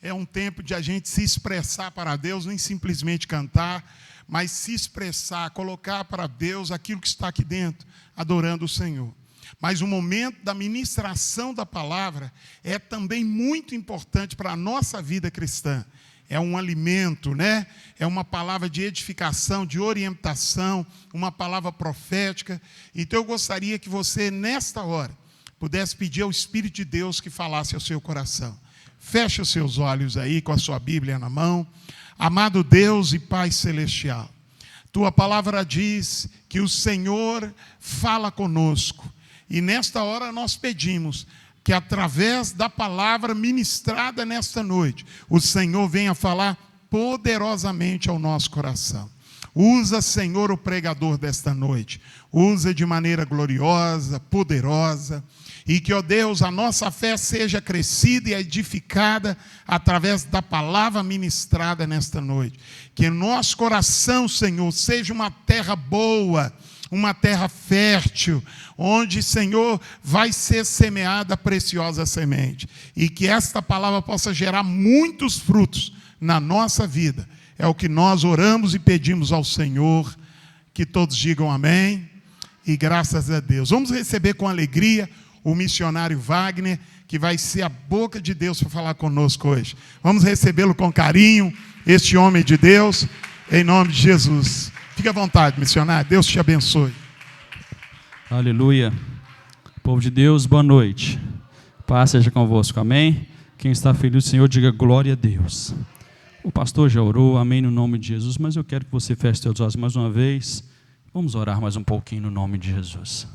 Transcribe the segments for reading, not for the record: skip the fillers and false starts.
é um tempo de a gente se expressar para Deus, nem simplesmente cantar, mas se expressar, colocar para Deus aquilo que está aqui dentro, adorando o Senhor. Mas o momento da ministração da palavra é também muito importante para a nossa vida cristã. É um alimento, né? É uma palavra de edificação, de orientação, uma palavra profética. Então eu gostaria que você, nesta hora, pudesse pedir ao Espírito de Deus que falasse ao seu coração. Feche os seus olhos aí com a sua Bíblia na mão. Amado Deus e Pai Celestial, Tua palavra diz que o Senhor fala conosco. E nesta hora nós pedimos que através da palavra ministrada nesta noite, o Senhor venha falar poderosamente ao nosso coração. Usa, Senhor, o pregador desta noite. Usa de maneira gloriosa, poderosa. E que, ó Deus, a nossa fé seja crescida e edificada através da palavra ministrada nesta noite. Que nosso coração, Senhor, seja uma terra boa, uma terra fértil, onde, Senhor, vai ser semeada a preciosa semente. E que esta palavra possa gerar muitos frutos na nossa vida. É o que nós oramos e pedimos ao Senhor. Que todos digam amém e graças a Deus. Vamos receber com alegria o missionário Wagner, que vai ser a boca de Deus para falar conosco hoje. Vamos recebê-lo com carinho, este homem de Deus, em nome de Jesus. Fique à vontade, missionário. Deus te abençoe. Aleluia. Povo de Deus, boa noite. Paz seja convosco, amém? Quem está feliz do Senhor, diga glória a Deus. O pastor já orou, amém, no nome de Jesus, mas eu quero que você feche seus olhos mais uma vez. Vamos orar mais um pouquinho no nome de Jesus.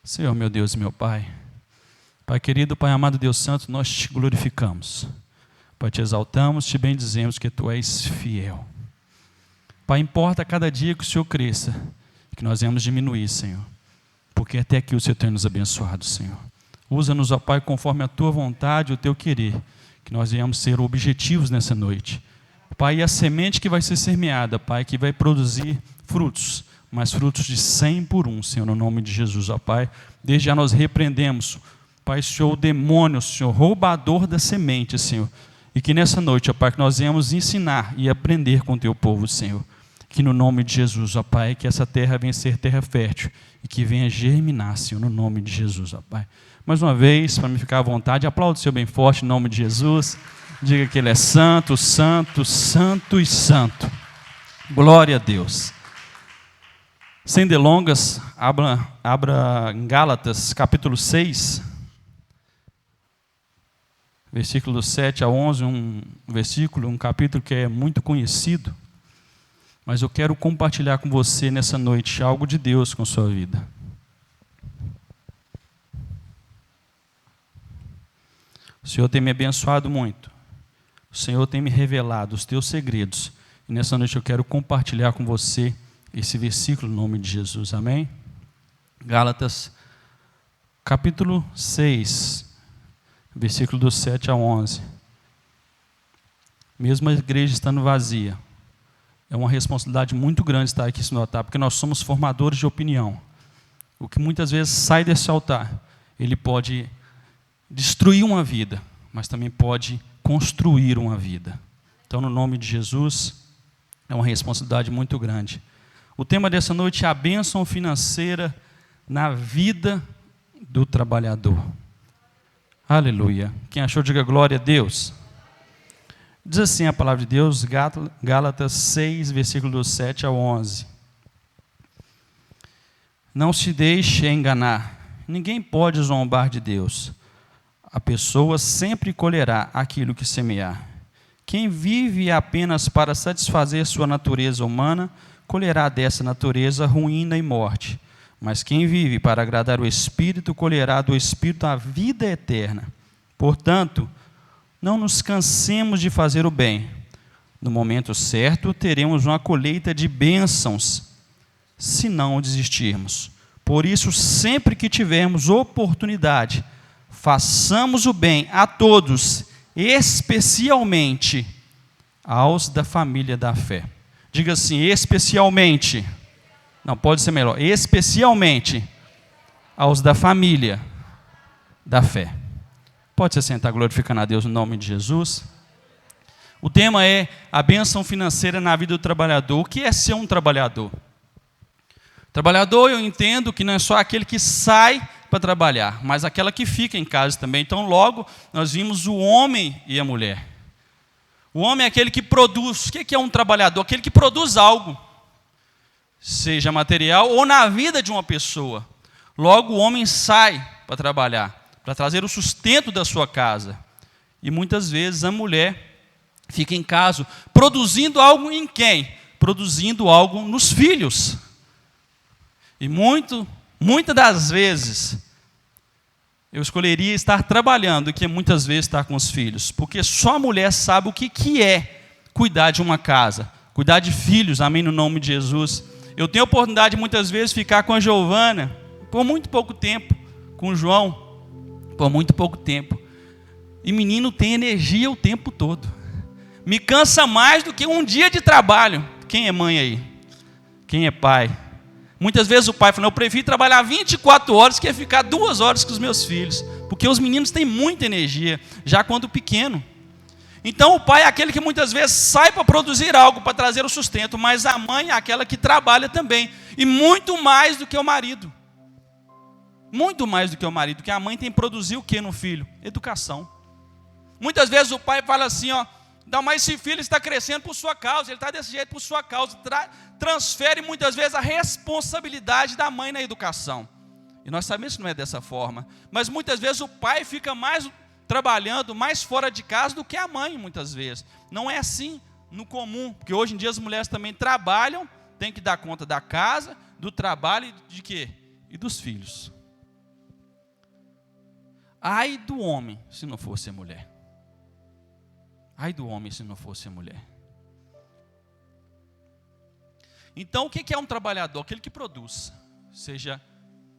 Senhor, meu Deus e meu Pai, Pai querido, Pai amado, Deus santo, nós te glorificamos. Pai, te exaltamos, te bendizemos que Tu és fiel. Pai, importa cada dia que o Senhor cresça, que nós venhamos diminuir, Senhor, porque até aqui o Senhor tem nos abençoado, Senhor. Usa-nos, ó Pai, conforme a Tua vontade e o Teu querer, que nós venhamos ser objetivos nessa noite. Pai, e a semente que vai ser semeada, Pai, que vai produzir frutos, mas frutos de 100 por 1, Senhor, no nome de Jesus, ó Pai. Desde já nós repreendemos, Pai, Senhor, o demônio, Senhor, roubador da semente, Senhor. E que nessa noite, ó Pai, que nós venhamos ensinar e aprender com o Teu povo, Senhor. Que no nome de Jesus, ó Pai, que essa terra venha ser terra fértil e que venha germinar, Senhor, no nome de Jesus, ó Pai. Mais uma vez, para me ficar à vontade, aplaude o Senhor bem forte, em nome de Jesus. Diga que Ele é santo, santo, santo e santo. Glória a Deus. Sem delongas, abra em Gálatas, capítulo 6, versículo 7 a 11, um capítulo que é muito conhecido, mas eu quero compartilhar com você nessa noite algo de Deus com a sua vida. O Senhor tem me abençoado muito, o Senhor tem me revelado os Teus segredos, e nessa noite eu quero compartilhar com você esse versículo no nome de Jesus, amém? Gálatas, capítulo 6, versículo do 7 a 11. Mesmo a igreja estando vazia, é uma responsabilidade muito grande estar aqui no altar, porque nós somos formadores de opinião. O que muitas vezes sai desse altar, ele pode destruir uma vida, mas também pode construir uma vida. Então, no nome de Jesus, é uma responsabilidade muito grande. O tema dessa noite é a bênção financeira na vida do trabalhador. Aleluia. Quem achou, diga glória a Deus. Diz assim a palavra de Deus, Gálatas 6, versículo 7 ao 11. Não se deixe enganar. Ninguém pode zombar de Deus. A pessoa sempre colherá aquilo que semear. Quem vive apenas para satisfazer sua natureza humana, colherá dessa natureza ruína e morte. Mas quem vive para agradar o Espírito, colherá do Espírito a vida eterna. Portanto, não nos cansemos de fazer o bem. No momento certo, teremos uma colheita de bênçãos, se não desistirmos. Por isso, sempre que tivermos oportunidade, façamos o bem a todos, especialmente aos da família da fé. Diga assim, especialmente. Não, pode ser melhor. Especialmente aos da família da fé. Pode se sentar glorificando a Deus no nome de Jesus. O tema é a bênção financeira na vida do trabalhador. O que é ser um trabalhador? Trabalhador, eu entendo que não é só aquele que sai para trabalhar, mas aquela que fica em casa também. Então, logo, nós vimos o homem e a mulher. O homem é aquele que produz. O que é um trabalhador? Aquele que produz algo, seja material ou na vida de uma pessoa. Logo, o homem sai para trabalhar, para trazer o sustento da sua casa. E muitas vezes a mulher fica em casa, produzindo algo em quem? Produzindo algo nos filhos. E muitas das vezes, eu escolheria estar trabalhando do que muitas vezes estar com os filhos. Porque só a mulher sabe o que é cuidar de uma casa, cuidar de filhos, amém, no nome de Jesus. Eu tenho a oportunidade muitas vezes de ficar com a Giovana por muito pouco tempo, com o João por muito pouco tempo. E menino tem energia o tempo todo. Me cansa mais do que um dia de trabalho. Quem é mãe aí? Quem é pai? Muitas vezes o pai fala, eu prefiro trabalhar 24 horas que ficar 2 horas com os meus filhos. Porque os meninos têm muita energia, já quando pequeno. Então o pai é aquele que muitas vezes sai para produzir algo, para trazer o sustento. Mas a mãe é aquela que trabalha também. E muito mais do que o marido. Muito mais do que o marido. Porque a mãe tem que produzir o que no filho? Educação. Muitas vezes o pai fala assim, não, mas esse filho está crescendo por sua causa, ele está desse jeito por sua causa. Transfere muitas vezes a responsabilidade da mãe na educação. E nós sabemos que não é dessa forma. Mas muitas vezes o pai fica mais trabalhando, mais fora de casa do que a mãe, muitas vezes. Não é assim no comum, porque hoje em dia as mulheres também trabalham, têm que dar conta da casa, do trabalho e de quê? E dos filhos. Ai do homem, se não fosse a mulher. Ai do homem se não fosse a mulher. Então, o que é um trabalhador? Aquele que produz, seja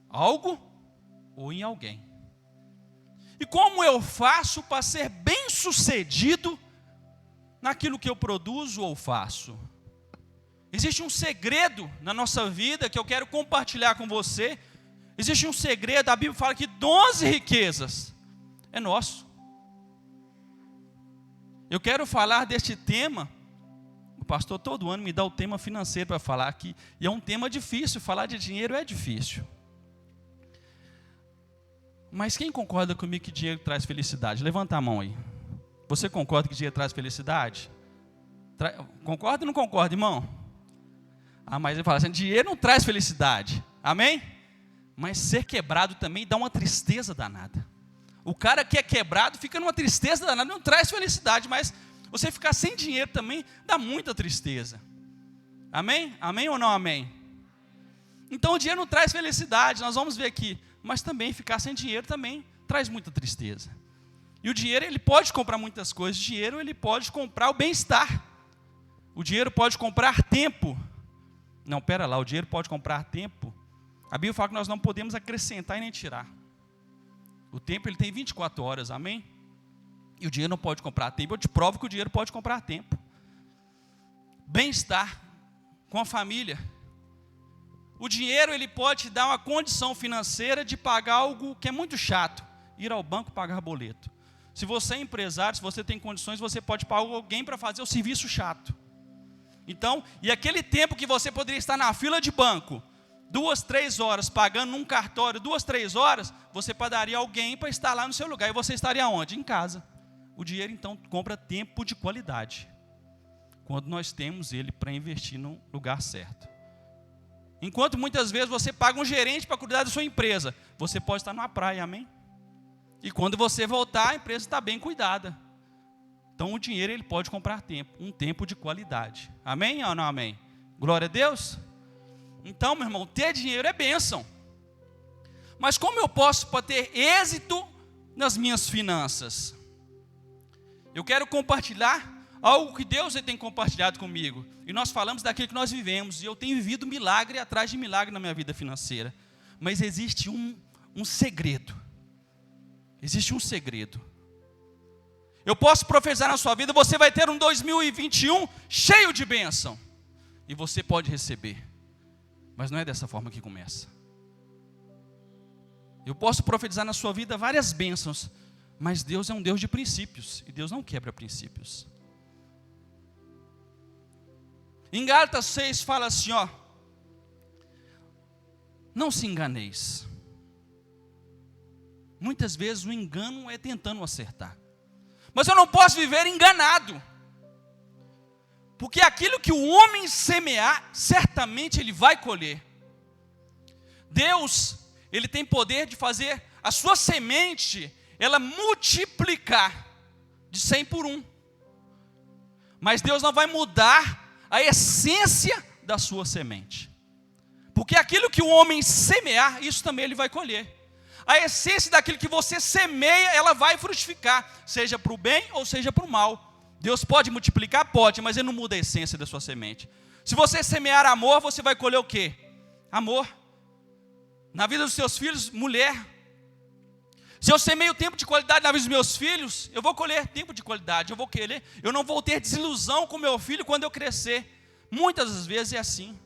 algo ou em alguém. E como eu faço para ser bem sucedido naquilo que eu produzo ou faço? Existe um segredo na nossa vida que eu quero compartilhar com você. Existe um segredo, a Bíblia fala que 12 riquezas é nosso. Eu quero falar deste tema. O pastor todo ano me dá o tema financeiro para falar aqui. E é um tema difícil, falar de dinheiro é difícil. Mas quem concorda comigo que dinheiro traz felicidade? Levanta a mão aí. Você concorda que dinheiro traz felicidade? Concorda ou não concorda, irmão? Mas ele fala assim, dinheiro não traz felicidade. Amém? Mas ser quebrado também dá uma tristeza danada. O cara que é quebrado fica numa tristeza danada, não traz felicidade, mas você ficar sem dinheiro também dá muita tristeza. Amém? Amém ou não amém? Então o dinheiro não traz felicidade, nós vamos ver aqui. Mas também ficar sem dinheiro também traz muita tristeza. E o dinheiro ele pode comprar muitas coisas. O dinheiro ele pode comprar o bem-estar. O dinheiro pode comprar tempo. Não, pera lá, o dinheiro pode comprar tempo. A Bíblia fala que nós não podemos acrescentar e nem tirar. O tempo ele tem 24 horas, amém? E o dinheiro não pode comprar tempo. Eu te provo que o dinheiro pode comprar tempo. Bem-estar com a família. O dinheiro ele pode te dar uma condição financeira de pagar algo que é muito chato. Ir ao banco pagar boleto. Se você é empresário, se você tem condições, você pode pagar alguém para fazer o serviço chato. Então, e aquele tempo que você poderia estar na fila de banco, 2, 3 horas, pagando num cartório, 2, 3 horas, você pagaria alguém para estar lá no seu lugar. E você estaria onde? Em casa. O dinheiro, então, compra tempo de qualidade. Quando nós temos ele para investir no lugar certo. Enquanto muitas vezes você paga um gerente para cuidar da sua empresa, você pode estar numa praia, amém? E quando você voltar, a empresa está bem cuidada. Então, o dinheiro ele pode comprar tempo, um tempo de qualidade. Amém ou não amém? Glória a Deus. Então, meu irmão, ter dinheiro é bênção. Mas como eu posso para ter êxito nas minhas finanças? Eu quero compartilhar algo que Deus tem compartilhado comigo. E nós falamos daquilo que nós vivemos. E eu tenho vivido milagre atrás de milagre na minha vida financeira. Mas existe um segredo. Existe um segredo. Eu posso profetizar na sua vida, você vai ter um 2021 cheio de bênção. E você pode receber. Mas não é dessa forma que começa. Eu posso profetizar na sua vida várias bênçãos, mas Deus é um Deus de princípios, e Deus não quebra princípios. Em Gálatas 6 fala assim, ó: não se enganeis. Muitas vezes o engano é tentando acertar. Mas eu não posso viver enganado. Porque aquilo que o homem semear, certamente ele vai colher. Deus, ele tem poder de fazer a sua semente, ela multiplicar de 100 por 1. Mas Deus não vai mudar a essência da sua semente. Porque aquilo que o homem semear, isso também ele vai colher. A essência daquilo que você semeia, ela vai frutificar, seja para o bem ou seja para o mal. Deus pode multiplicar? Pode, mas ele não muda a essência da sua semente. Se você semear amor, você vai colher o quê? Amor. Na vida dos seus filhos, mulher. Se eu semeio tempo de qualidade na vida dos meus filhos, eu vou colher tempo de qualidade, eu não vou ter desilusão com meu filho quando eu crescer. Muitas das vezes é assim.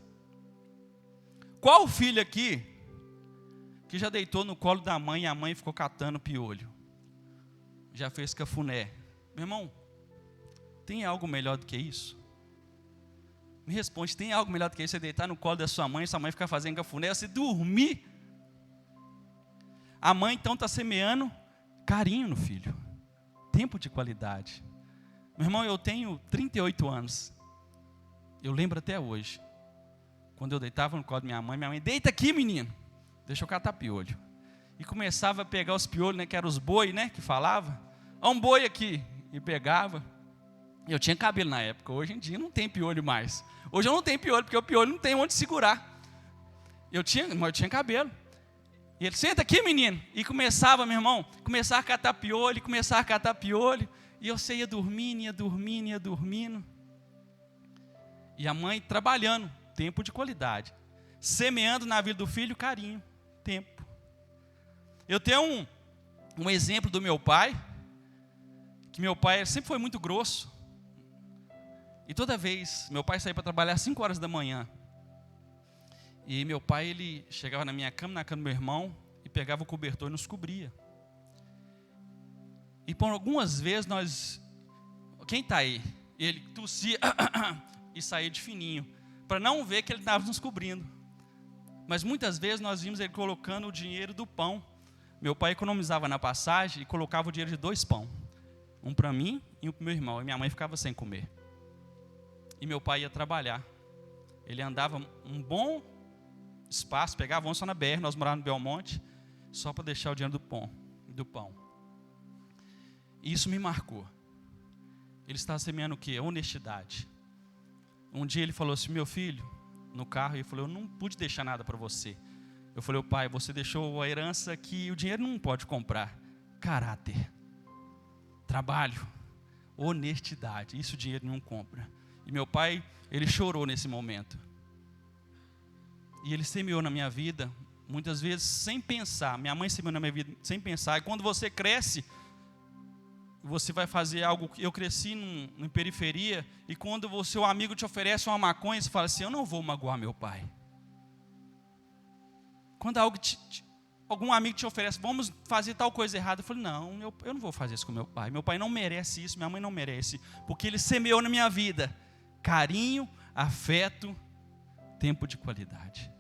Qual filho aqui que já deitou no colo da mãe e a mãe ficou catando piolho? Já fez cafuné? Meu irmão, tem algo melhor do que isso? Me responde, tem algo melhor do que isso? Você deitar no colo da sua mãe ficar fazendo cafuné, você dormir. A mãe então está semeando carinho no filho, tempo de qualidade. Meu irmão, eu tenho 38 anos, eu lembro até hoje, quando eu deitava no colo da minha mãe, deita aqui menino, deixa eu catar piolho. E começava a pegar os piolhos, né, que eram os boi, né, que falava. Ó, um boi aqui, e pegava. Eu tinha cabelo na época, hoje em dia não tem piolho mais. Hoje eu não tenho piolho, porque o piolho não tem onde segurar. Mas eu tinha cabelo. E ele, senta aqui menino, e começava, meu irmão, começava a catar piolho, e eu ia dormindo. E a mãe trabalhando, tempo de qualidade. Semeando na vida do filho, carinho, tempo. Eu tenho um exemplo do meu pai, que meu pai sempre foi muito grosso. E toda vez, meu pai saía para trabalhar às 5 horas da manhã. E meu pai, ele chegava na minha cama, na cama do meu irmão, e pegava o cobertor e nos cobria. E por algumas vezes quem está aí? Ele tossia e saía de fininho, para não ver que ele estava nos cobrindo. Mas muitas vezes nós vimos ele colocando o dinheiro do pão. Meu pai economizava na passagem e colocava o dinheiro de 2 pão. Um para mim e um para o meu irmão. E minha mãe ficava sem comer. E meu pai ia trabalhar. Ele andava um bom espaço, pegava ônibus só na BR, nós morávamos no Belmonte, só para deixar o dinheiro do pão. E isso me marcou. Ele estava semeando o quê? Honestidade. Um dia ele falou assim, meu filho, no carro, ele falou, eu não pude deixar nada para você. Eu falei, pai, você deixou a herança que o dinheiro não pode comprar. Caráter, trabalho, honestidade, isso o dinheiro não compra. E meu pai, ele chorou nesse momento. E ele semeou na minha vida, muitas vezes sem pensar. Minha mãe semeou na minha vida sem pensar. E quando você cresce, você vai fazer algo. Eu cresci em periferia, e quando o seu amigo te oferece uma maconha, você fala assim, eu não vou magoar meu pai. Quando algum amigo te oferece, vamos fazer tal coisa errada, eu falei, não, eu não vou fazer isso com meu pai. Meu pai não merece isso, minha mãe não merece. Porque ele semeou na minha vida carinho, afeto, tempo de qualidade.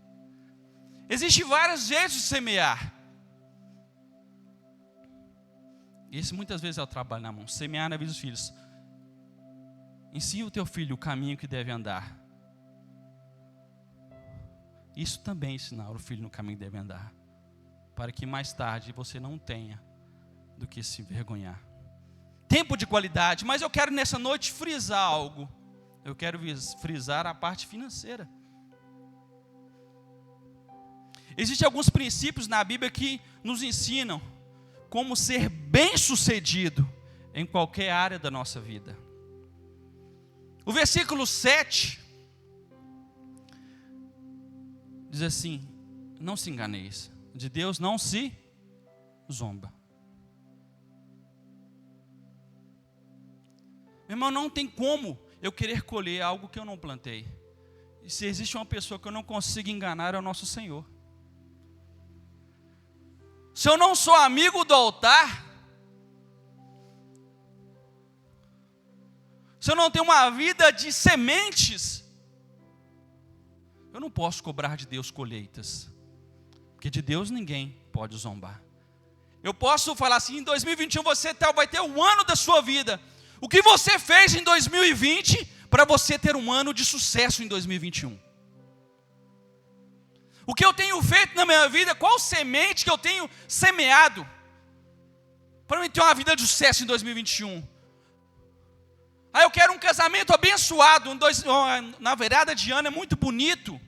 Existem vários jeitos de semear. Esse muitas vezes é o trabalho na mão. Semear na vida dos filhos. Ensina o teu filho o caminho que deve andar. Isso também é ensinar o filho no caminho que deve andar. Para que mais tarde você não tenha do que se envergonhar. Tempo de qualidade. Mas eu quero nessa noite frisar algo. Eu quero frisar a parte financeira. Existem alguns princípios na Bíblia que nos ensinam como ser bem-sucedido em qualquer área da nossa vida. O versículo 7 diz assim, não se enganeis, de Deus não se zomba. Meu irmão, não tem como eu querer colher algo que eu não plantei. E se existe uma pessoa que eu não consigo enganar, é o nosso Senhor. Se eu não sou amigo do altar, se eu não tenho uma vida de sementes, Eu não posso cobrar de Deus colheitas, porque de Deus ninguém pode zombar. Eu posso falar assim, em 2021 você vai ter um ano da sua vida. O que você fez em 2020 para você ter um ano de sucesso em 2021? O que eu tenho feito na minha vida, qual semente que eu tenho semeado para eu ter uma vida de sucesso em 2021? Eu quero um casamento abençoado. Na virada de ano é muito bonito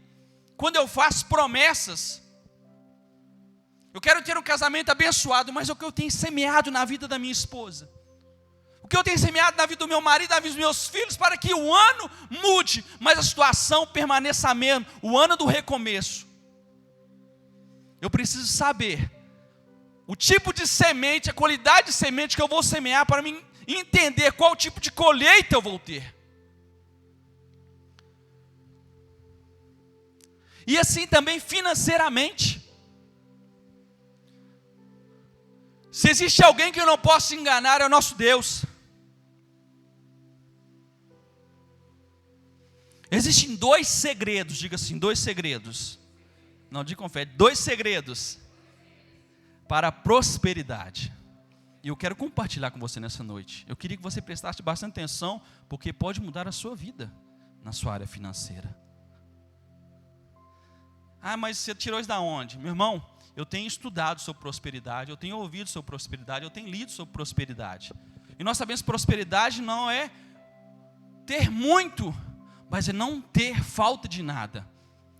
quando eu faço promessas. Eu quero ter um casamento abençoado, mas o que eu tenho semeado na vida da minha esposa? O que eu tenho semeado na vida do meu marido, na vida dos meus filhos, para que o ano mude, mas a situação permaneça a mesma, o ano do recomeço. Eu preciso saber o tipo de semente, a qualidade de semente que eu vou semear para mim entender qual tipo de colheita eu vou ter. E assim também financeiramente. Se existe alguém que eu não posso enganar, é o nosso Deus. Existem 2 segredos, diga assim, 2 segredos. Não, diga com fé, 2 segredos para a prosperidade. E eu quero compartilhar com você nessa noite. Eu queria que você prestasse bastante atenção, porque pode mudar a sua vida na sua área financeira. Mas você tirou isso da onde? Meu irmão, eu tenho estudado sobre prosperidade, eu tenho ouvido sobre prosperidade, eu tenho lido sobre prosperidade. E nós sabemos que prosperidade não é ter muito, mas é não ter falta de nada.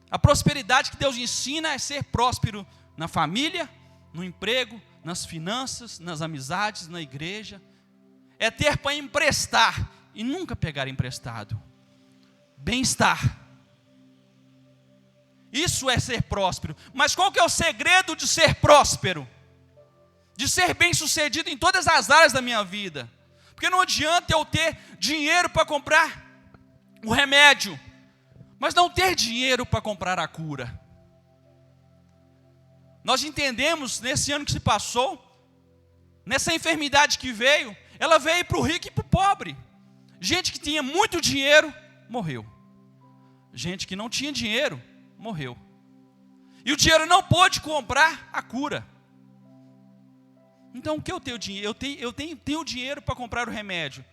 A prosperidade que Deus ensina é ser próspero na família, no emprego, nas finanças, nas amizades, na igreja. É ter para emprestar e nunca pegar emprestado. Bem-estar. Isso é ser próspero. Mas qual que é o segredo de ser próspero? De ser bem-sucedido em todas as áreas da minha vida. Porque não adianta eu ter dinheiro para comprar o remédio, mas não ter dinheiro para comprar a cura. Nós entendemos nesse ano que se passou, nessa enfermidade que veio, ela veio para o rico e para o pobre. Gente que tinha muito dinheiro, morreu. Gente que não tinha dinheiro, morreu. E o dinheiro não pôde comprar a cura. Então o que eu tenho dinheiro? Eu tenho dinheiro para comprar o remédio,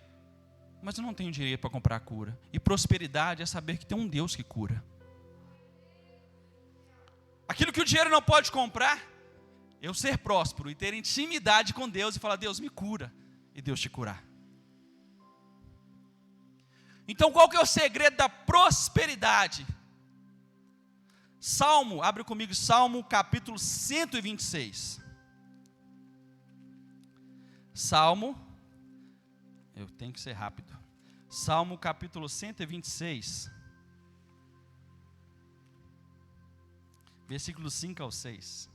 mas eu não tenho dinheiro para comprar a cura. E prosperidade é saber que tem um Deus que cura. Aquilo que o dinheiro não pode comprar, eu ser próspero e ter intimidade com Deus e falar, Deus me cura, e Deus te curar. Então qual que é o segredo da prosperidade? Salmo, abre comigo Salmo capítulo 126. Salmo, eu tenho que ser rápido. Salmo capítulo 126. Versículos 5 ao 6.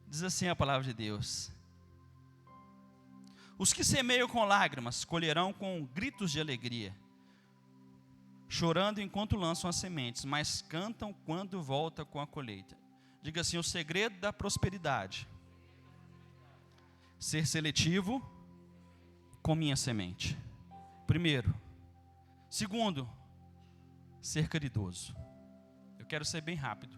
Diz assim a palavra de Deus: os que semeiam com lágrimas colherão com gritos de alegria, chorando enquanto lançam as sementes, mas cantam quando volta com a colheita. Diga assim: o segredo da prosperidade: ser seletivo com minha semente. Primeiro. Segundo, ser caridoso. Eu quero ser bem rápido.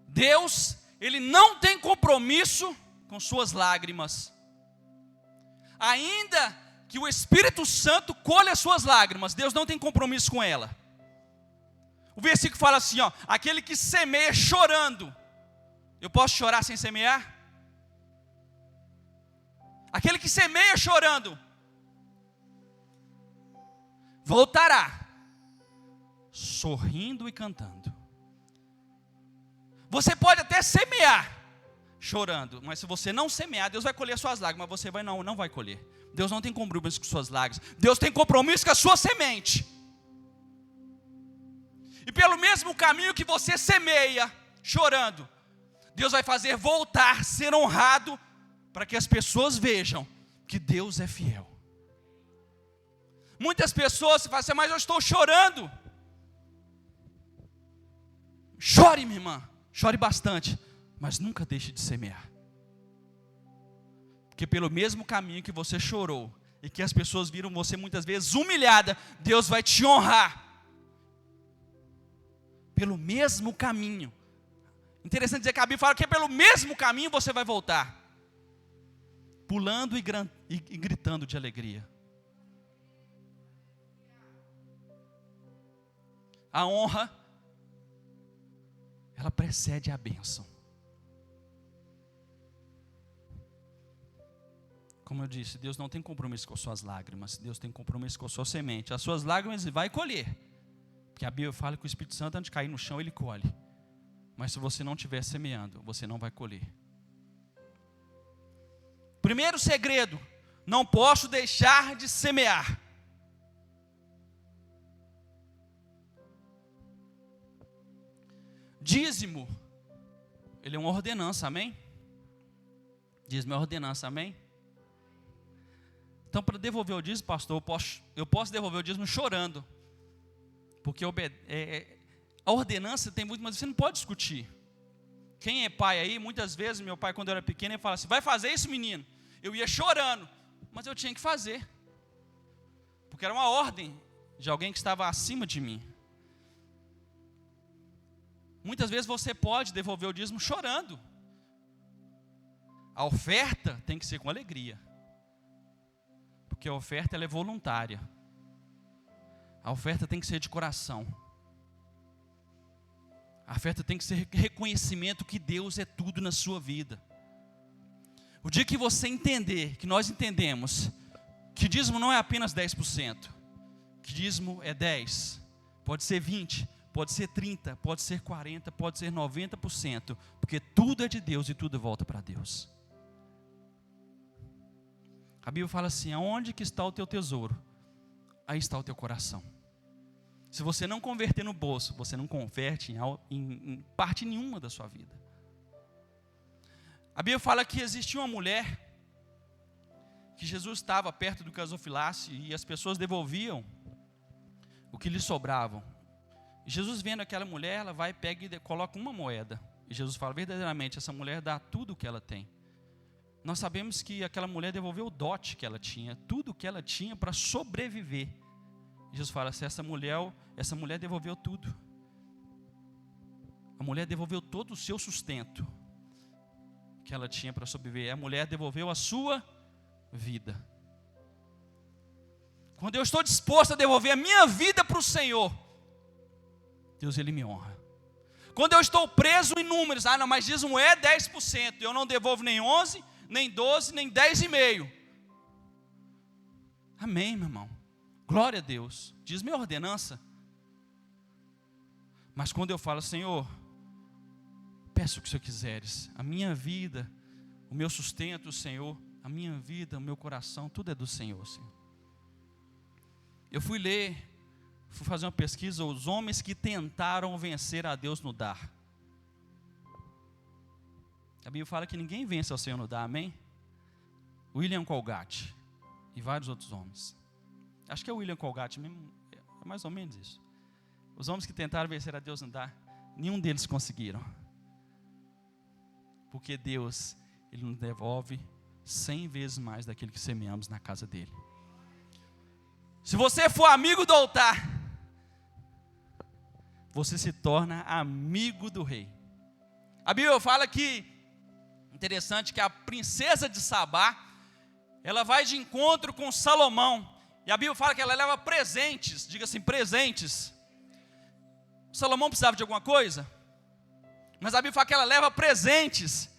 Deus, Ele não tem compromisso com suas lágrimas. Ainda que o Espírito Santo colhe as suas lágrimas, Deus não tem compromisso com ela. O versículo fala assim, aquele que semeia chorando. Eu posso chorar sem semear? Aquele que semeia chorando voltará sorrindo e cantando. Você pode até semear chorando, mas se você não semear, Deus vai colher suas lágrimas, mas você não vai colher. Deus não tem compromisso com suas lágrimas, Deus tem compromisso com a sua semente. E pelo mesmo caminho que você semeia chorando, Deus vai fazer voltar, ser honrado, para que as pessoas vejam que Deus é fiel. Muitas pessoas falam assim, mas eu estou chorando. Chore, minha irmã, chore bastante, mas nunca deixe de semear. Porque pelo mesmo caminho que você chorou, e que as pessoas viram você muitas vezes humilhada, Deus vai te honrar pelo mesmo caminho. Interessante dizer que a Bíblia fala que pelo mesmo caminho você vai voltar, pulando e gritando de alegria. A honra, ela precede a bênção. Como eu disse, Deus não tem compromisso com suas lágrimas, Deus tem compromisso com a sua semente. As suas lágrimas Ele vai colher, porque a Bíblia fala que o Espírito Santo, antes de cair no chão, Ele colhe. Mas se você não estiver semeando, você não vai colher. Primeiro segredo: não posso deixar de semear. Dízimo, ele é uma ordenança, amém? Dízimo é ordenança, amém? Então, para devolver o dízimo, pastor, eu posso devolver o dízimo chorando, porque a ordenança tem muito, mas você não pode discutir. Quem é pai aí, muitas vezes, meu pai quando eu era pequeno, ele falava assim: vai fazer isso, menino? Eu ia chorando, mas eu tinha que fazer, porque era uma ordem de alguém que estava acima de mim. Muitas vezes você pode devolver o dízimo chorando. A oferta tem que ser com alegria, porque a oferta ela é voluntária. A oferta tem que ser de coração. A oferta tem que ser reconhecimento que Deus é tudo na sua vida. O dia que você entender, que nós entendemos, que dízimo não é apenas 10%, que dízimo é 10%, pode ser 20%, pode ser 30%, pode ser 40%, pode ser 90%, porque tudo é de Deus e tudo volta para Deus. A Bíblia fala assim: aonde que está o teu tesouro, aí está o teu coração. Se você não converter no bolso, você não converte em parte nenhuma da sua vida. A Bíblia fala que existia uma mulher, que Jesus estava perto do gasofilácio, e as pessoas devolviam o que lhes sobravam. E Jesus, vendo aquela mulher, ela vai, pega e coloca uma moeda. E Jesus fala: verdadeiramente, essa mulher dá tudo o que ela tem. Nós sabemos que aquela mulher devolveu o dote que ela tinha, tudo o que ela tinha para sobreviver. E Jesus fala: se essa mulher devolveu tudo. A mulher devolveu todo o seu sustento que ela tinha para sobreviver. A mulher devolveu a sua vida. Quando eu estou disposto a devolver a minha vida para o Senhor, Deus, Ele me honra. Quando eu estou preso em números, não, mas dízimo é 10%, eu não devolvo nem 11, nem 12, nem 10,5. Amém, meu irmão. Glória a Deus. Dízimo é ordenança. Mas quando eu falo: Senhor, peço o que o Senhor quiseres, a minha vida, o meu sustento, Senhor, a minha vida, o meu coração, tudo é do Senhor, Senhor. Eu fui fazer uma pesquisa, os homens que tentaram vencer a Deus no dar. A Bíblia fala que ninguém vence ao Senhor no dar, amém? William Colgate e vários outros homens. Acho que é o William Colgate mesmo, é mais ou menos isso. Os homens que tentaram vencer a Deus no dar, nenhum deles conseguiram. Porque Deus, Ele nos devolve 100 vezes mais daquilo que semeamos na casa dEle. Se você for amigo do altar, você se torna amigo do rei. A Bíblia fala que, interessante, que a princesa de Sabá, ela vai de encontro com Salomão, e a Bíblia fala que ela leva presentes, diga assim, presentes. Salomão precisava de alguma coisa, mas a Bíblia fala que ela leva presentes,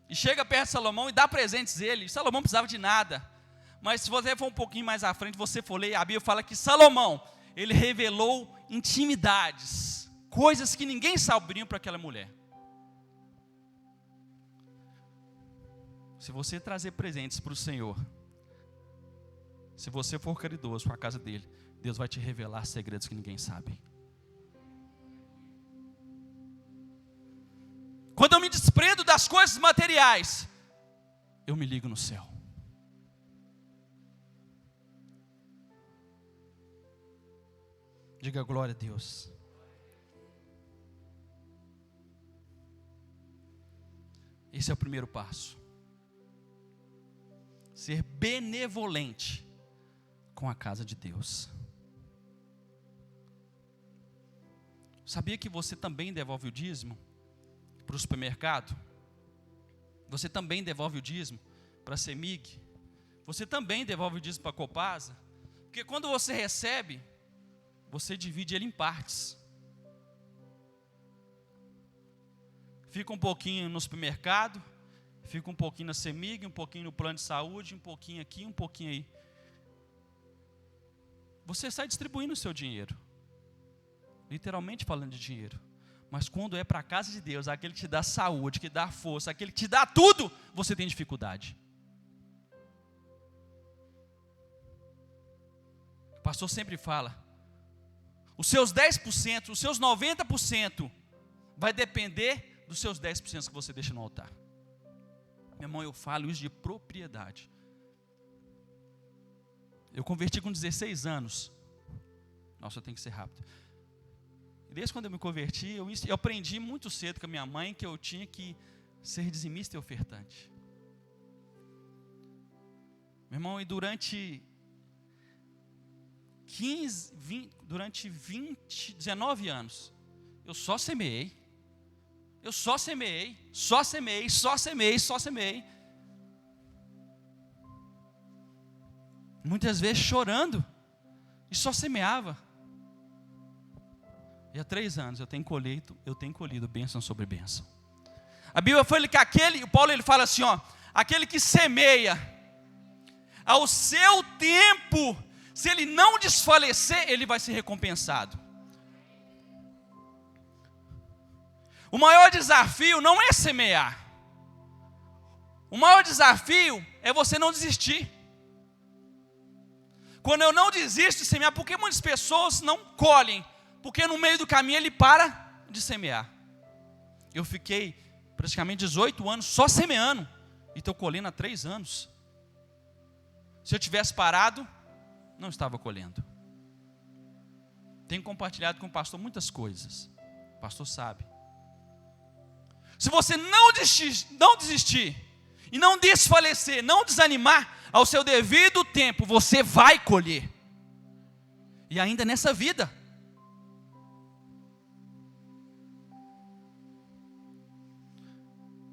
e chega perto de Salomão e dá presentes a ele. Salomão precisava de nada, mas se você for um pouquinho mais à frente, você for ler, a Bíblia fala que Salomão, ele revelou intimidades, coisas que ninguém sabia para aquela mulher. Se você trazer presentes para o Senhor, se você for caridoso para a casa dele, Deus vai te revelar segredos que ninguém sabe. Quando eu me desprendo das coisas materiais, eu me ligo no céu. Diga glória a Deus. Esse é o primeiro passo. ser benevolente com a casa de Deus. Sabia que você também devolve o dízimo para o supermercado? Você também devolve o dízimo para a CEMIG? Você também devolve o dízimo para a Copasa? Porque quando você recebe, você divide ele em partes. Fica um pouquinho no supermercado, fica um pouquinho na CEMIG, um pouquinho no plano de saúde, um pouquinho aqui, um pouquinho aí. Você sai distribuindo o seu dinheiro. Literalmente falando de dinheiro. Mas quando é para a casa de Deus, aquele que te dá saúde, que dá força, aquele que te dá tudo, você tem dificuldade. O pastor sempre fala, os seus 10%, os seus 90% vai depender dos seus 10% que você deixa no altar. Meu irmão, eu falo isso de propriedade. Eu converti com 16 anos. Nossa, eu tenho que ser rápido. Desde quando eu me converti, eu aprendi muito cedo com a minha mãe que eu tinha que ser dizimista e ofertante. Meu irmão, e durante 19 anos, eu só semeei. Muitas vezes chorando, e só semeava. E há 3 anos eu tenho colhido bênção sobre bênção. A Bíblia fala que Paulo ele fala assim, aquele que semeia, ao seu tempo, se ele não desfalecer, ele vai ser recompensado. O maior desafio não é semear. O maior desafio é você não desistir. Quando eu não desisto de semear, porque muitas pessoas não colhem? Porque no meio do caminho ele para de semear. Eu fiquei praticamente 18 anos só semeando. E estou colhendo há 3 anos. Se eu tivesse parado, não estava colhendo. Tenho compartilhado com o pastor muitas coisas. O pastor sabe. Se você não desistir e não desfalecer, não desanimar, ao seu devido tempo, você vai colher. E ainda nessa vida.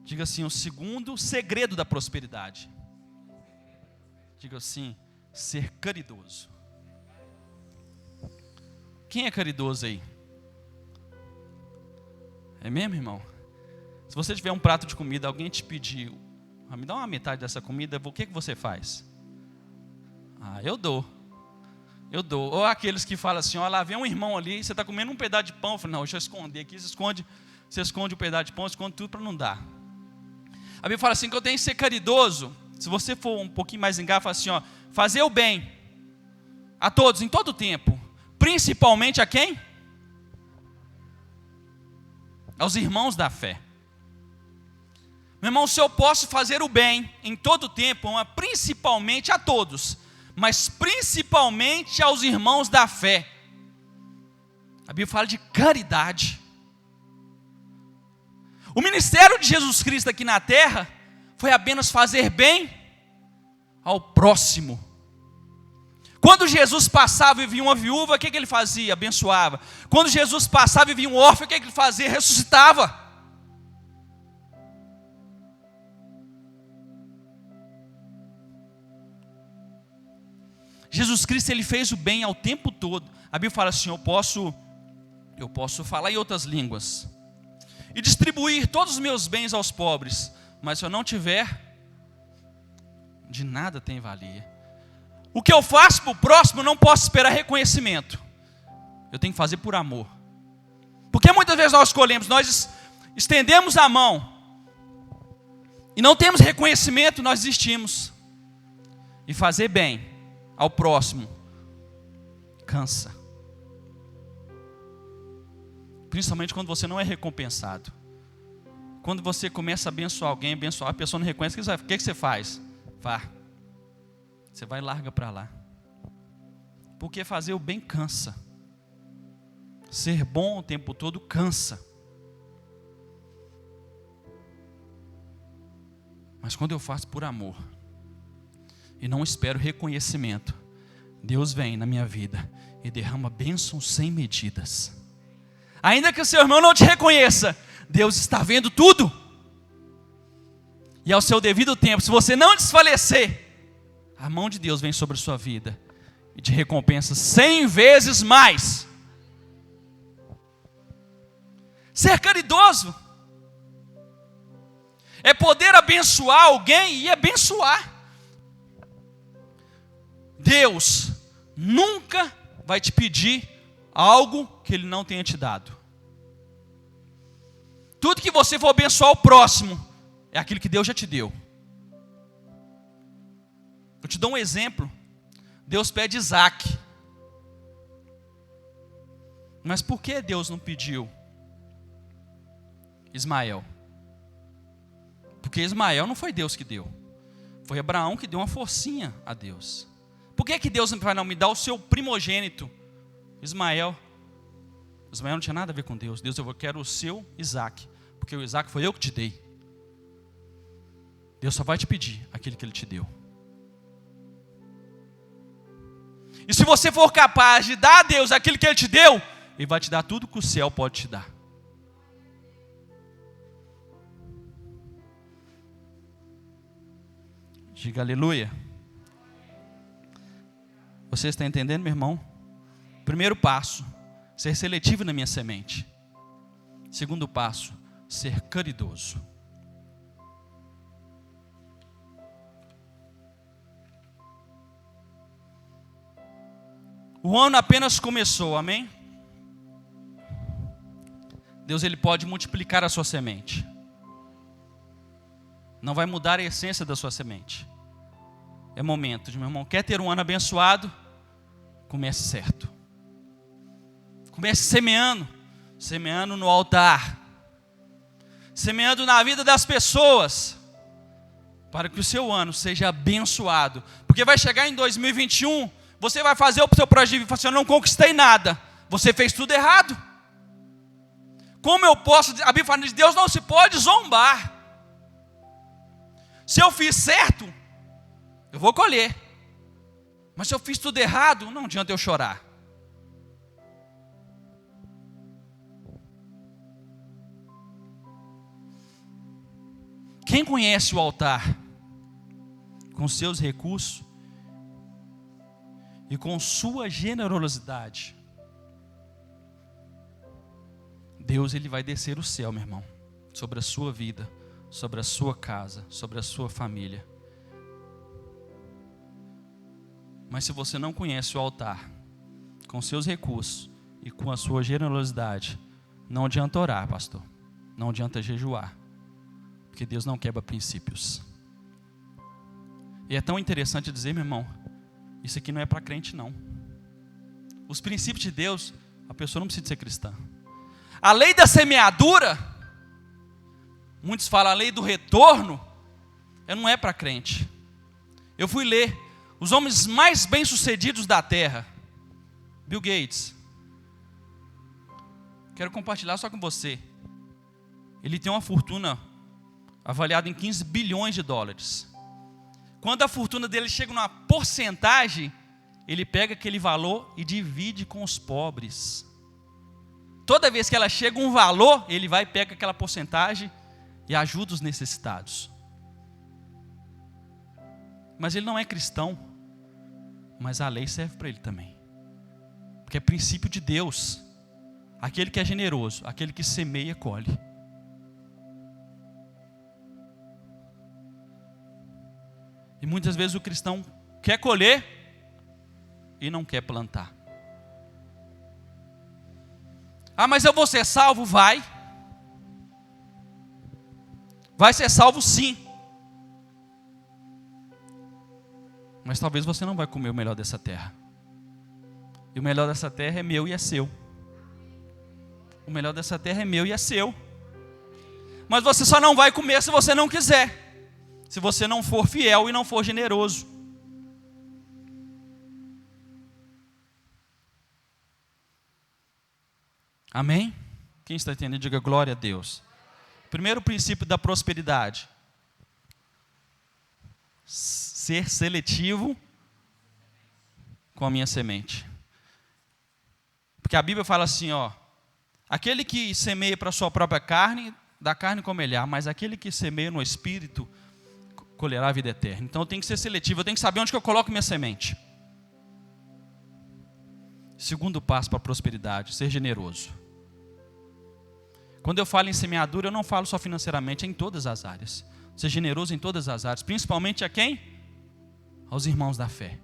Diga assim, o segundo segredo da prosperidade. Diga assim, ser caridoso. Quem é caridoso aí? É mesmo, irmão? Se você tiver um prato de comida, alguém te pediu, me dá uma metade dessa comida, o que você faz? Eu dou. Ou aqueles que falam assim, lá vem um irmão ali, você está comendo um pedaço de pão, eu falo, não, deixa eu esconder aqui, você esconde o pedaço de pão, esconde tudo para não dar. A Bíblia fala assim, que eu tenho que ser caridoso. Se você for um pouquinho mais engano, fala assim, fazer o bem a todos, em todo o tempo, principalmente a quem? Aos irmãos da fé. Meu irmão, se eu posso fazer o bem em todo o tempo, principalmente a todos, mas principalmente aos irmãos da fé. A Bíblia fala de caridade. O ministério de Jesus Cristo aqui na terra foi apenas fazer bem ao próximo. Quando Jesus passava e via uma viúva, o que ele fazia? Abençoava. Quando Jesus passava e via um órfão, o que ele fazia? Ressuscitava. Jesus Cristo, ele fez o bem ao tempo todo. A Bíblia fala assim, eu posso falar em outras línguas e distribuir todos os meus bens aos pobres, mas se eu não tiver, de nada tem valia. O que eu faço para o próximo, eu não posso esperar reconhecimento. Eu tenho que fazer por amor. Porque muitas vezes nós escolhemos, nós estendemos a mão e não temos reconhecimento, nós desistimos. E fazer bem ao próximo cansa. Principalmente quando você não é recompensado. Quando você começa a abençoar alguém, a pessoa não reconhece, o que você faz? Vá. Você vai e larga para lá. Porque fazer o bem cansa. Ser bom o tempo todo cansa. Mas quando eu faço por amor, e não espero reconhecimento, Deus vem na minha vida e derrama bênçãos sem medidas. Ainda que o seu irmão não te reconheça, Deus está vendo tudo. E ao seu devido tempo, se você não desfalecer, a mão de Deus vem sobre a sua vida e te recompensa 100 vezes mais. Ser caridoso é poder abençoar alguém e abençoar. Deus nunca vai te pedir algo que Ele não tenha te dado. Tudo que você for abençoar o próximo é aquilo que Deus já te deu. Eu te dou um exemplo. Deus pede Isaac. Mas por que Deus não pediu Ismael? Porque Ismael não foi Deus que deu. Foi Abraão que deu uma forcinha a Deus. Por que Deus vai não me dar o seu primogênito, Ismael? Ismael não tinha nada a ver com Deus. Deus, eu quero o seu Isaac, porque o Isaac foi eu que te dei. Deus só vai te pedir aquilo que Ele te deu. E se você for capaz de dar a Deus aquilo que Ele te deu, Ele vai te dar tudo que o céu pode te dar. Diga aleluia. Você está entendendo, meu irmão? Primeiro passo, ser seletivo na minha semente. Segundo passo, ser caridoso. O ano apenas começou, amém? Deus, Ele pode multiplicar a sua semente. Não vai mudar a essência da sua semente. É momento de, meu irmão, quer ter um ano abençoado? Comece certo. Comece semeando. Semeando no altar. Semeando na vida das pessoas. Para que o seu ano seja abençoado. Porque vai chegar em 2021, você vai fazer o seu projeto e falar assim, eu não conquistei nada. Você fez tudo errado. Como eu posso, a Bíblia fala de Deus não se pode zombar. Se eu fiz certo, eu vou colher. Mas se eu fiz tudo errado, não adianta eu chorar. Quem conhece o altar com seus recursos e com sua generosidade, Deus, Ele vai descer o céu, meu irmão, sobre a sua vida, sobre a sua casa, sobre a sua família. Mas se você não conhece o altar, com seus recursos e com a sua generosidade, não adianta orar, pastor. Não adianta jejuar. Porque Deus não quebra princípios. E é tão interessante dizer, meu irmão, isso aqui não é para crente, não. Os princípios de Deus, a pessoa não precisa ser cristã. A lei da semeadura, muitos falam a lei do retorno, não é para crente. Eu fui ler os homens mais bem-sucedidos da terra. Bill Gates. Quero compartilhar só com você. Ele tem uma fortuna avaliada em 15 bilhões de dólares. Quando a fortuna dele chega numa porcentagem, ele pega aquele valor e divide com os pobres. Toda vez que ela chega um valor, ele vai e pega aquela porcentagem e ajuda os necessitados. Mas ele não é cristão. Mas a lei serve para ele também. Porque é princípio de Deus. Aquele que é generoso, aquele que semeia, colhe. E muitas vezes o cristão quer colher e não quer plantar. Ah, mas eu vou ser salvo? Vai. Vai ser salvo sim. Mas talvez você não vai comer o melhor dessa terra. E o melhor dessa terra é meu e é seu. O melhor dessa terra é meu e é seu. Mas você só não vai comer se você não quiser. Se você não for fiel e não for generoso. Amém? Quem está entendendo, diga glória a Deus. Primeiro princípio da prosperidade. ser seletivo com a minha semente. Porque a Bíblia fala assim, ó, aquele que semeia para a sua própria carne, da carne comerá, mas aquele que semeia no Espírito, colherá a vida eterna. Então eu tenho que ser seletivo, eu tenho que saber onde que eu coloco minha semente. Segundo passo para a prosperidade, ser generoso. Quando eu falo em semeadura, eu não falo só financeiramente, é em todas as áreas. Ser generoso em todas as áreas, principalmente a quem? Aos irmãos da fé.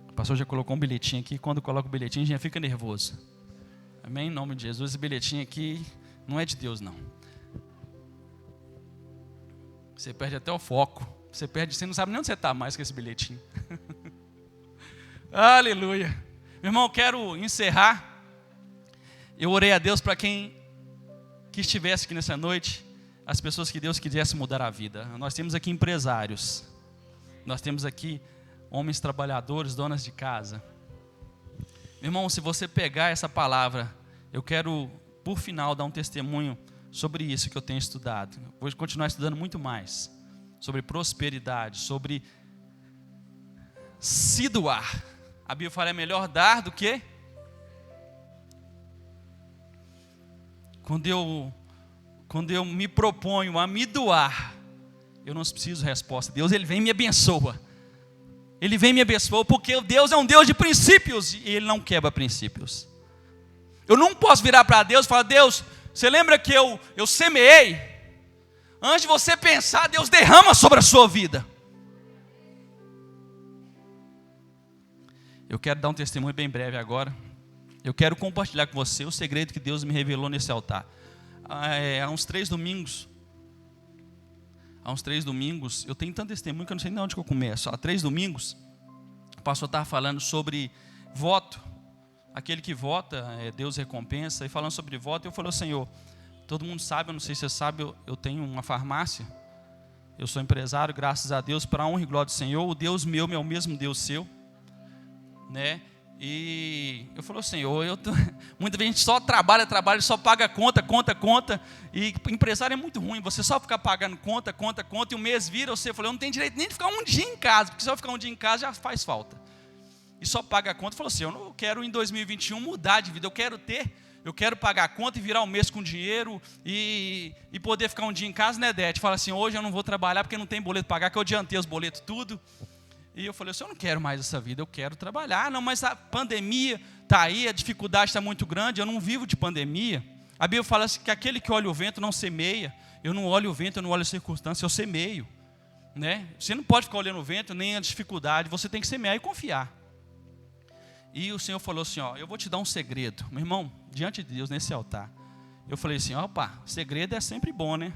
O pastor já colocou um bilhetinho aqui, quando coloca o bilhetinho já fica nervoso. Amém? Em nome de Jesus, esse bilhetinho aqui não é de Deus não. Você perde até o foco. Você não sabe nem onde você está mais com esse bilhetinho. Aleluia. Meu irmão, quero encerrar. Eu orei a Deus para quem que estivesse aqui nessa noite, as pessoas que Deus quisesse mudar a vida. Nós temos aqui empresários. Nós temos aqui homens trabalhadores, donas de casa. Meu irmão, se você pegar essa palavra, eu quero, por final, dar um testemunho sobre isso que eu tenho estudado. Vou continuar estudando muito mais sobre prosperidade, sobre se doar. A Bíblia fala, é melhor dar do que? Quando eu me proponho a me doar, eu não preciso de resposta. Deus, Ele vem e me abençoa. Ele vem e me abençoa, porque Deus é um Deus de princípios, e Ele não quebra princípios. Eu não posso virar para Deus e falar, Deus, você lembra que eu semeei? Antes de você pensar, Deus derrama sobre a sua vida. Eu quero dar um testemunho bem breve agora. Eu quero compartilhar com você o segredo que Deus me revelou nesse altar. Há uns 3 domingos, eu tenho tanto testemunho que eu não sei nem onde que eu começo. Há 3 domingos, o pastor estava falando sobre voto. Aquele que vota, Deus recompensa. E falando sobre voto, eu falei, Senhor, todo mundo sabe, eu não sei se você sabe, eu tenho uma farmácia. Eu sou empresário, graças a Deus, para a honra e glória do Senhor. O Deus meu é o mesmo Deus seu, né? E eu falei, Senhor, muita gente só trabalha, só paga conta. E empresário é muito ruim, você só ficar pagando conta, e o mês vira, você falou, eu não tenho direito nem de ficar um dia em casa, porque se eu ficar um dia em casa já faz falta. E só paga a conta. Falou assim, eu não quero em 2021 mudar de vida, eu quero pagar a conta e virar um mês com dinheiro e poder ficar um dia em casa, né, Dete? Fala assim, hoje eu não vou trabalhar porque não tem boleto para pagar, que eu adiantei os boletos tudo. E eu falei assim, eu não quero mais essa vida, eu quero trabalhar. Não, mas a pandemia está aí, a dificuldade está muito grande, eu não vivo de pandemia. A Bíblia fala assim, que aquele que olha o vento não semeia. Eu não olho o vento, eu não olho a circunstância, eu semeio, né? Você não pode ficar olhando o vento, nem a dificuldade, você tem que semear e confiar. E o Senhor falou assim, ó, eu vou te dar um segredo. Meu irmão, diante de Deus, nesse altar. Eu falei assim, opa, segredo é sempre bom, né?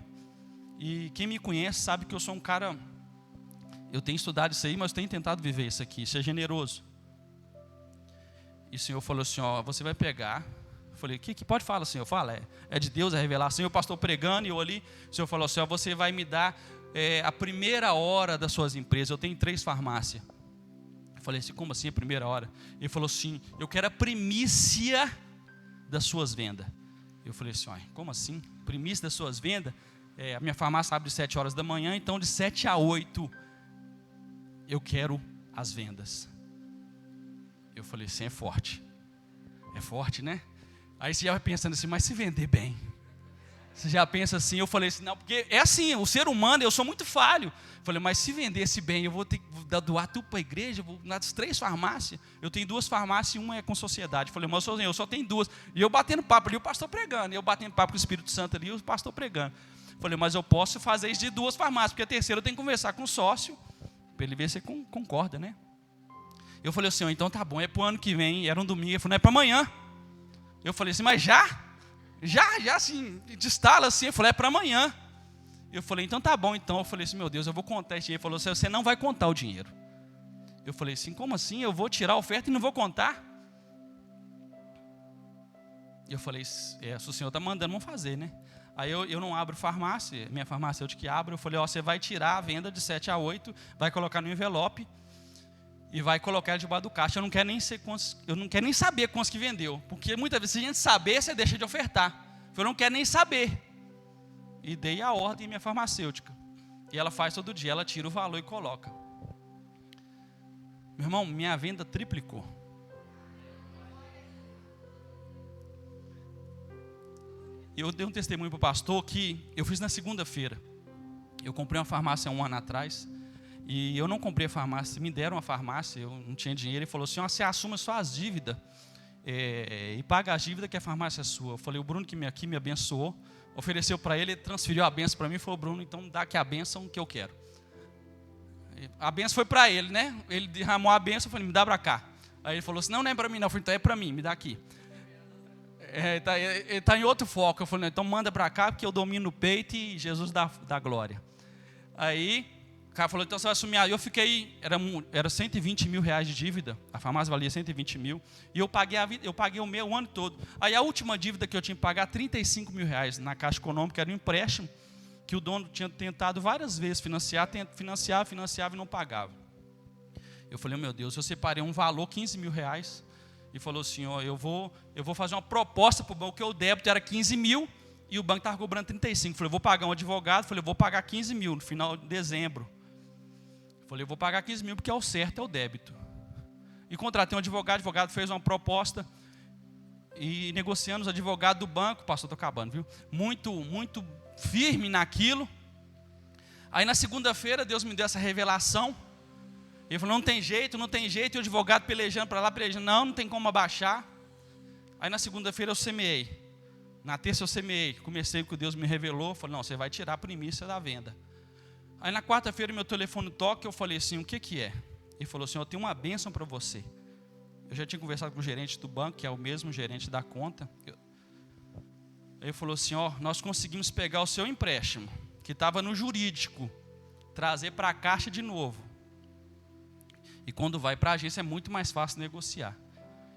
E quem me conhece sabe que eu sou um cara... Eu tenho estudado isso aí, mas tenho tentado viver isso aqui, ser generoso. E o Senhor falou assim, ó, você vai pegar. Eu falei, que pode falar, Senhor? Fala, é de Deus a revelação. E o pastor pregando, e eu ali, o Senhor falou assim, ó, você vai me dar a primeira hora das suas empresas. Eu tenho 3 farmácias. Eu falei assim, como assim a primeira hora? Ele falou assim, eu quero a primícia das suas vendas. Eu falei assim, ó, como assim? Primícia das suas vendas? A minha farmácia abre de 7 horas da manhã, então de 7 a 8 eu quero as vendas. Eu falei assim, é forte, né? Aí você já vai pensando assim, mas se vender bem? Você já pensa assim, eu falei assim, não, porque é assim, o ser humano, eu sou muito falho. Eu falei, mas se vendesse bem, eu vou ter que doar tudo para a igreja, vou nas 3 farmácias, eu tenho 2 farmácias e uma é com sociedade. Eu falei, mas eu só tenho 2. E eu batendo papo ali, o pastor pregando, e eu batendo papo com o Espírito Santo ali, o pastor pregando. Eu falei, mas eu posso fazer isso de 2 farmácias, porque a terceira eu tenho que conversar com o sócio, para ele ver se ele concorda, né? Eu falei assim, então tá bom, é para o ano que vem, era um domingo, ele falou, não é para amanhã. Eu falei assim, mas já assim, de estalo assim, eu falei, é para amanhã. Eu falei, então tá bom, então. Eu falei assim, meu Deus, eu vou contar esse dinheiro. Ele falou assim, você não vai contar o dinheiro. Eu falei assim, como assim? Eu vou tirar a oferta e não vou contar? Eu falei, se o senhor está mandando, vamos fazer, né? Aí eu não abro farmácia, minha farmacêutica que abre, eu falei, ó, você vai tirar a venda de 7 a 8, vai colocar no envelope e vai colocar debaixo do caixa. Eu não quero nem saber quantos que vendeu, porque muitas vezes, se a gente saber, você deixa de ofertar. Eu não quero nem saber. E dei a ordem à minha farmacêutica. E ela faz todo dia, ela tira o valor e coloca. Meu irmão, minha venda triplicou. Eu dei um testemunho para o pastor que eu fiz na segunda-feira. Eu comprei uma farmácia há 1 ano atrás. E eu não comprei a farmácia, me deram uma farmácia, eu não tinha dinheiro. Ele falou assim, você assume só as dívidas e paga as dívidas que a farmácia é sua. Eu falei, o Bruno que aqui me abençoou, ofereceu para ele transferiu a benção para mim e falou, Bruno, então dá aqui a benção que eu quero. A benção foi para ele, né? Ele derramou a benção, eu falei, me dá para cá. Aí ele falou assim, não é para mim não. Eu falei, então é para mim, me dá aqui. Ele está em outro foco. Eu falei, não, então manda para cá, porque eu domino o peito e Jesus dá glória. Aí o cara falou, então você vai assumir. Aí eu fiquei, era 120 mil reais de dívida, a farmácia valia 120 mil, e eu paguei o ano todo. Aí a última dívida que eu tinha que pagar, 35 mil reais na Caixa Econômica, era um empréstimo, que o dono tinha tentado várias vezes financiava e não pagava. Eu falei, meu Deus, eu separei um valor, 15 mil reais, e falou assim, ó, eu vou fazer uma proposta para o banco, que o débito era 15 mil, e o banco estava cobrando 35. Eu falei, eu vou pagar um advogado, eu vou pagar 15 mil no final de dezembro. Eu falei, eu vou pagar 15 mil porque é o certo, é o débito. E contratei um advogado, o advogado fez uma proposta, e negociando os advogados do banco, pastor, estou acabando, viu? Muito firme naquilo. Aí na segunda-feira, Deus me deu essa revelação. Ele falou, não tem jeito, e o advogado pelejando para lá, não tem como abaixar. Aí na segunda-feira eu semeei. Na terça eu semeei, comecei com o que Deus me revelou, falei, não, você vai tirar a primícia da venda. Aí na quarta-feira meu telefone toca, eu falei assim, o que é? Ele falou assim, eu tenho uma bênção para você. Eu já tinha conversado com o gerente do banco, que é o mesmo gerente da conta. Ele falou assim, nós conseguimos pegar o seu empréstimo, que estava no jurídico, trazer para a caixa de novo. E quando vai para a agência é muito mais fácil negociar.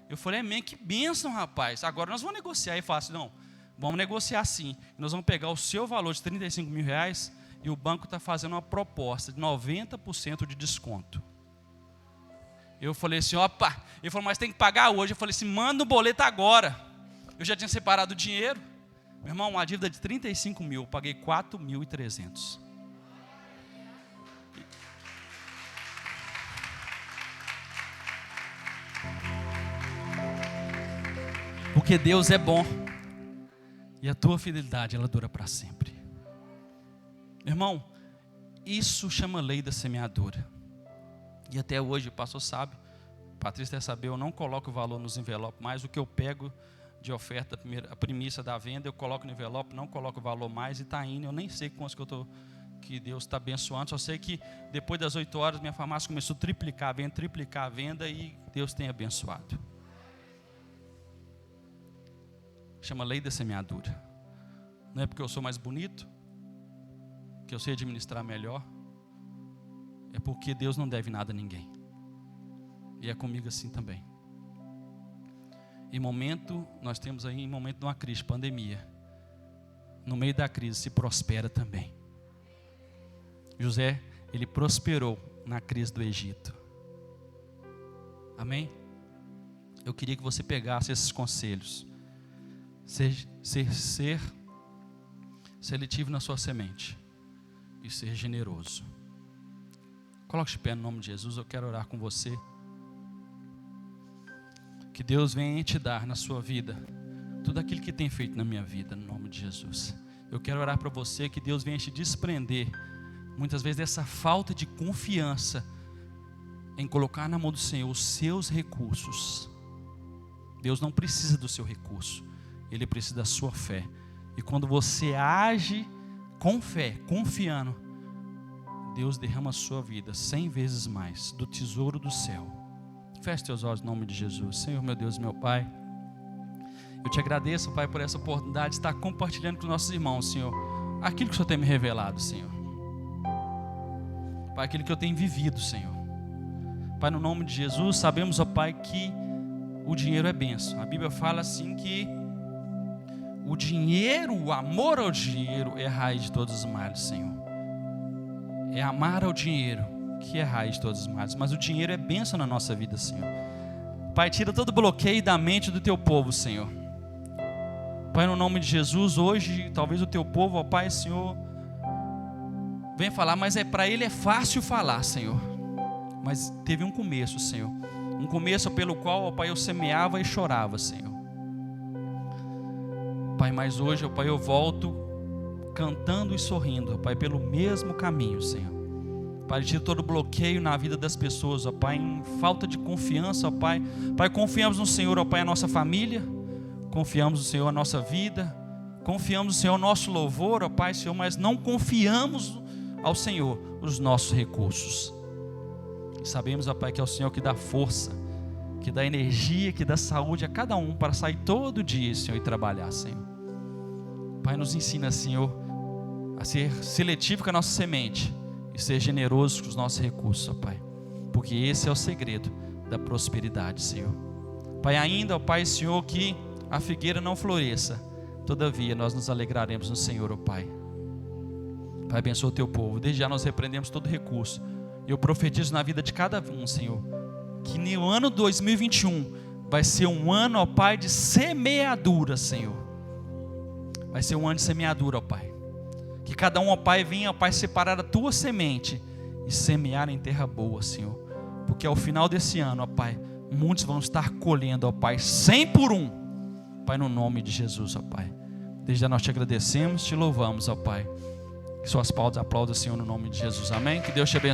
Eu falei, que bênção, rapaz. Agora nós vamos negociar. Aí fácil, não, vamos negociar sim. Nós vamos pegar o seu valor de 35 mil reais e o banco está fazendo uma proposta de 90% de desconto. Eu falei assim, opa. Ele falou, mas tem que pagar hoje. Eu falei assim, manda o boleto agora. Eu já tinha separado o dinheiro. Meu irmão, uma dívida de 35 mil, eu paguei 4.300. Porque Deus é bom. E a tua fidelidade, ela dura para sempre. Meu irmão, isso chama lei da semeadura. E até hoje, o pastor sabe, Patrícia deve saber, eu não coloco o valor nos envelopes mais. O que eu pego de oferta, a primícia da venda, eu coloco no envelope, não coloco o valor mais e está indo. Eu nem sei quantos que Deus está abençoando. Só sei que depois das 8 horas, minha farmácia começou a triplicar a venda e Deus tem abençoado. Chama lei da semeadura. Não é porque eu sou mais bonito, que eu sei administrar melhor. É porque Deus não deve nada a ninguém. E é comigo assim também. Nós temos aí em momento de uma crise, pandemia. No meio da crise se prospera também. José, ele prosperou na crise do Egito. Amém? Eu queria que você pegasse esses conselhos. Ser seletivo na sua semente e ser generoso. Coloque de pé no nome de Jesus, eu quero orar com você. Que Deus venha te dar na sua vida tudo aquilo que tem feito na minha vida, no nome de Jesus. Eu quero orar para você, que Deus venha te desprender muitas vezes dessa falta de confiança em colocar na mão do Senhor os seus recursos. Deus não precisa do seu recurso, Ele precisa da sua fé. E quando você age com fé, confiando, Deus derrama a sua vida 100 vezes mais do tesouro do céu. Feche teus olhos em nome de Jesus. Senhor, meu Deus, meu Pai, eu te agradeço, Pai, por essa oportunidade de estar compartilhando com os nossos irmãos, Senhor, aquilo que o Senhor tem me revelado, Senhor. Pai, aquilo que eu tenho vivido, Senhor. Pai, no nome de Jesus, sabemos, ó Pai, que o dinheiro é bênção. A Bíblia fala assim que o dinheiro, o amor ao dinheiro é a raiz de todos os males, Senhor. É amar ao dinheiro que é a raiz de todos os males. Mas o dinheiro é bênção na nossa vida, Senhor. Pai, tira todo bloqueio da mente do teu povo, Senhor. Pai, no nome de Jesus, hoje, talvez o teu povo, ó Pai, Senhor, vem falar, mas para ele é fácil falar, Senhor. Mas teve um começo, Senhor. Um começo pelo qual, ó Pai, eu semeava e chorava, Senhor. Pai, mas hoje, ó Pai, eu volto cantando e sorrindo, ó Pai, pelo mesmo caminho, Senhor. Pai, tira todo bloqueio na vida das pessoas, ó Pai, em falta de confiança, ó Pai. Pai, confiamos no Senhor, ó Pai, a nossa família. Confiamos no Senhor a nossa vida. Confiamos no Senhor o nosso louvor, ó Pai, Senhor, mas não confiamos ao Senhor os nossos recursos. Sabemos, ó Pai, que é o Senhor que dá força, que dá energia, que dá saúde a cada um para sair todo dia, Senhor, e trabalhar, Senhor. Pai, nos ensina, Senhor, a ser seletivo com a nossa semente e ser generoso com os nossos recursos, ó Pai, porque esse é o segredo da prosperidade, Senhor. Pai, ainda, ó Pai, Senhor, que a figueira não floresça, todavia nós nos alegraremos no Senhor, ó Pai. Pai, abençoa o teu povo. Desde já nós repreendemos todo recurso. Eu profetizo na vida de cada um, Senhor, que no ano 2021 vai ser um ano, ó Pai, de semeadura, Senhor. Vai ser um ano de semeadura, ó Pai. Que cada um, ó Pai, venha, ó Pai, separar a tua semente e semear em terra boa, Senhor. Porque ao final desse ano, ó Pai, muitos vão estar colhendo, ó Pai, 100 por 1. Pai, no nome de Jesus, ó Pai. Desde já nós te agradecemos, te louvamos, ó Pai. Que suas palavras aplaudam, Senhor, no nome de Jesus. Amém. Que Deus te abençoe.